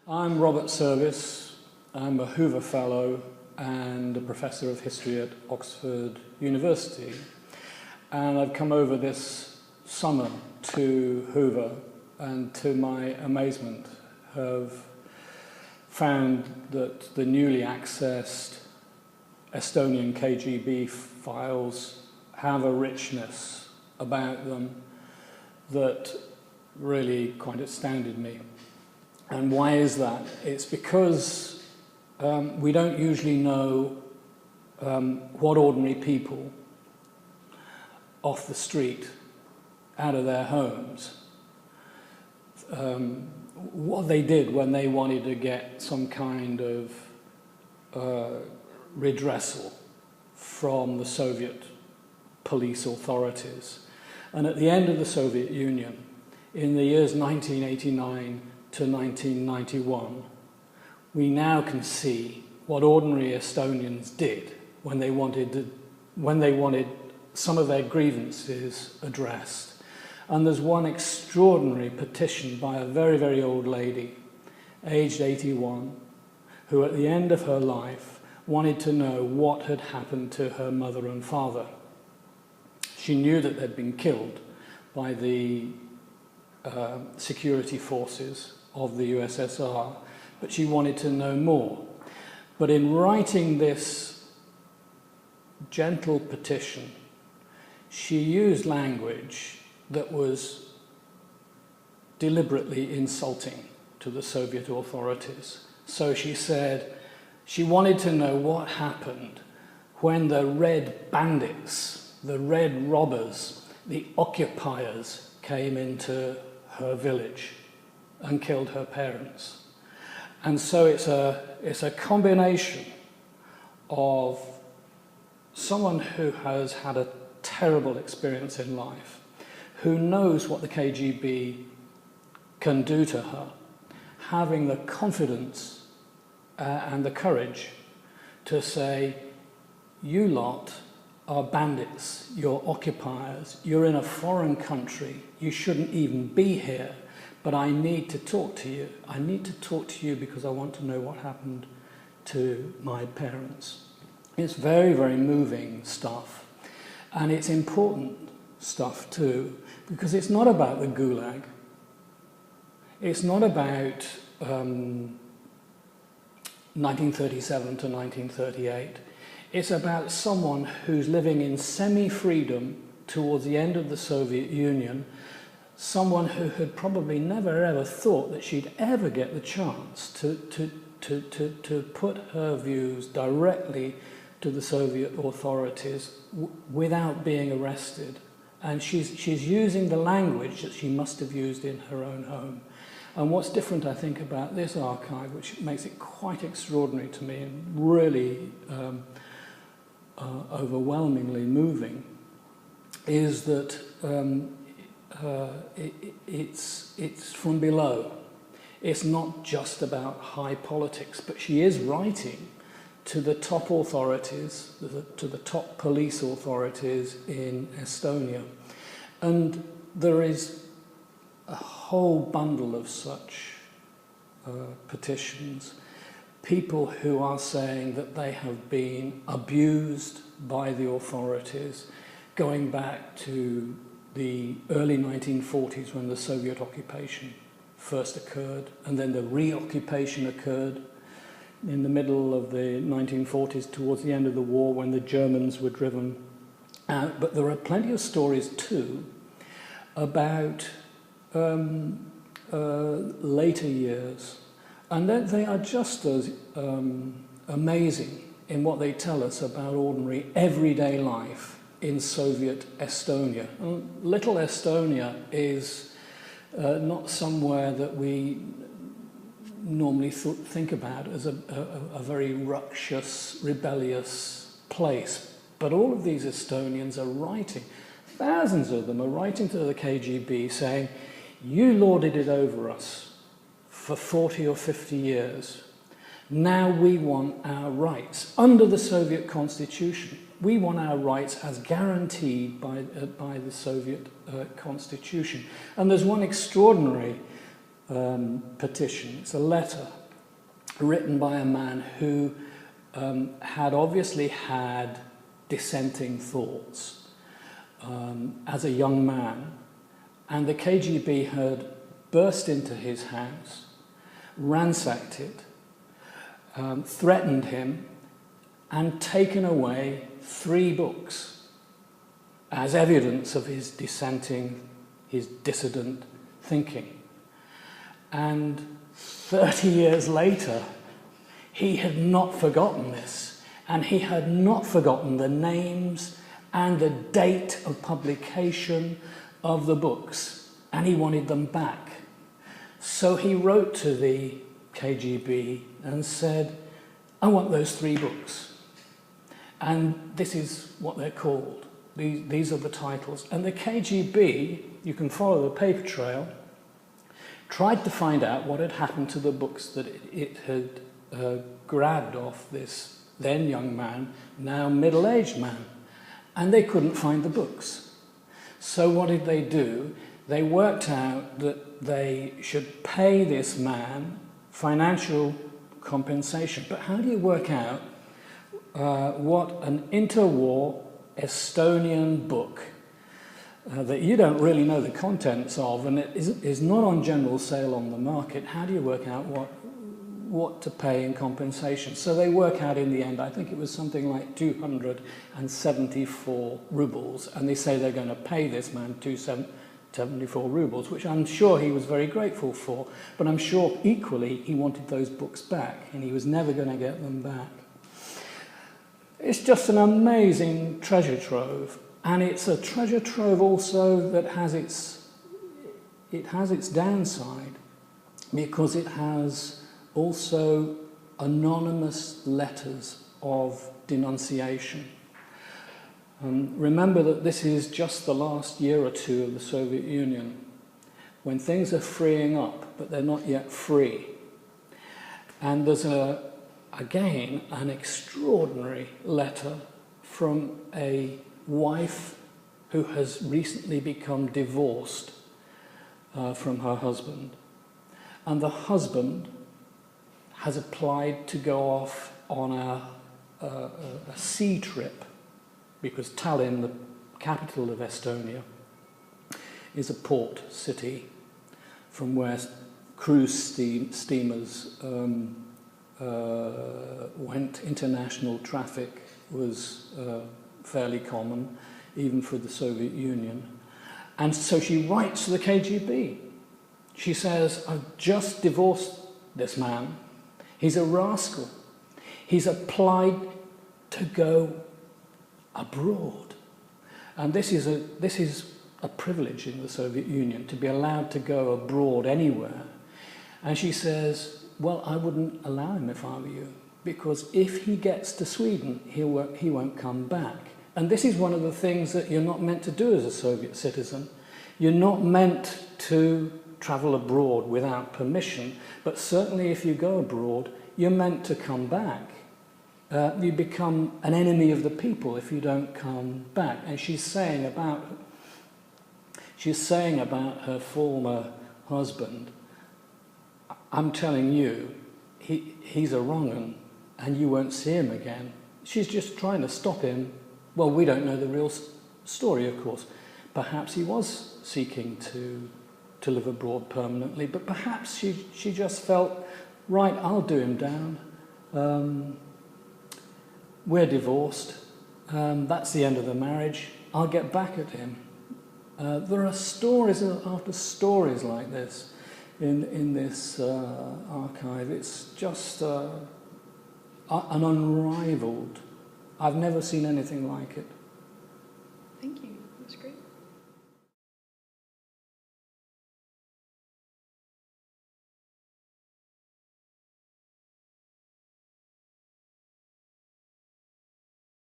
I'm Robert Service. I'm a Hoover Fellow and a Professor of History at Oxford University. And I've come over this summer to Hoover and to my amazement have found that the newly accessed Estonian KGB files have a richness about them that really quite astounded me. And why is that? It's because we don't usually know what ordinary people off the street, out of their homes, what they did when they wanted to get some kind of redressal from the Soviet police authorities. And at the end of the Soviet Union, in the years 1989 to 1991, we now can see what ordinary Estonians did when they wanted some of their grievances addressed. And there's one extraordinary petition by a very, very old lady, aged 81, who at the end of her life wanted to know what had happened to her mother and father. She knew that they'd been killed by the security forces of the USSR, but she wanted to know more. But in writing this gentle petition, she used language that was deliberately insulting to the Soviet authorities. So she said she wanted to know what happened when the red bandits, the red robbers, the occupiers came into her village and killed her parents. And so it's a combination of someone who has had a terrible experience in life, who knows what the KGB can do to her, having the confidence and the courage to say, you lot are bandits, you're occupiers, you're in a foreign country, you shouldn't even be here, but I need to talk to you. I need to talk to you because I want to know what happened to my parents. It's very, very moving stuff. And it's important stuff too, because it's not about the Gulag. It's not about 1937 to 1938. It's about someone who's living in semi-freedom towards the end of the Soviet Union, someone who had probably never ever thought that she'd ever get the chance to put her views directly to the Soviet authorities without being arrested. And she's using the language that she must have used in her own home. And what's different, I think, about this archive, which makes it quite extraordinary to me and really overwhelmingly moving, is that it's from below. It's not just about high politics, but she is writing to the top authorities, to the top police authorities in Estonia. And there is a whole bundle of such petitions, people who are saying that they have been abused by the authorities, going back to the early 1940s when the Soviet occupation first occurred, and then the reoccupation occurred in the middle of the 1940s towards the end of the war when the Germans were driven out. But there are plenty of stories too about later years, and they are just as amazing in what they tell us about ordinary everyday life in Soviet Estonia. Little Estonia is not somewhere that we normally think about as a very ruckus, rebellious place. But all of these Estonians are writing, thousands of them are writing to the KGB saying, you lorded it over us for 40 or 50 years. Now we want our rights under the Soviet constitution. We want our rights as guaranteed by the Soviet constitution. And there's one extraordinary petition. It's a letter written by a man who had obviously had dissenting thoughts as a young man, and the KGB had burst into his house, ransacked it, threatened him, and taken away 3 books as evidence of his dissident thinking. And 30 years later, he had not forgotten this, and he had not forgotten the names and the date of publication of the books, and he wanted them back. So he wrote to the KGB and said, I want those 3 books. And this is what they're called. These are the titles. And the KGB, you can follow the paper trail, tried to find out what had happened to the books that it had grabbed off this then young man, now middle-aged man. And they couldn't find the books. So what did they do? They worked out that they should pay this man financial compensation. But how do you work out what an interwar Estonian book that you don't really know the contents of, and it is not on general sale on the market, how do you work out what to pay in compensation? So they work out in the end, I think it was something like 274 rubles, and they say they're going to pay this man 274 rubles, which I'm sure he was very grateful for, but I'm sure equally he wanted those books back, and he was never going to get them back. It's just an amazing treasure trove, and it's a treasure trove also that has its downside, because it has also anonymous letters of denunciation. Remember that this is just the last year or two of the Soviet Union, when things are freeing up, but they're not yet free. And there's again an extraordinary letter from a wife who has recently become divorced from her husband. And the husband has applied to go off on a sea trip, because Tallinn, the capital of Estonia, is a port city from where cruise steamers went. International traffic was fairly common, even for the Soviet Union. And so she writes to the KGB. She says, I've just divorced this man. He's a rascal. He's applied to go abroad. And this is a privilege in the Soviet Union, to be allowed to go abroad anywhere. And she says, well, I wouldn't allow him if I were you, because if he gets to Sweden, he won't come back. And this is one of the things that you're not meant to do as a Soviet citizen. You're not meant to travel abroad without permission, but certainly if you go abroad, you're meant to come back. You become an enemy of the people if you don't come back. And she's saying about her former husband, I'm telling you, he's a wrong 'un, and you won't see him again. She's just trying to stop him. Well, we don't know the real story, of course. Perhaps he was seeking to live abroad permanently, but perhaps she just felt, right, I'll do him down. We're divorced. That's the end of the marriage. I'll get back at him. There are stories after stories like this in this archive. It's just an unrivaled. I've never seen anything like it. Thank you.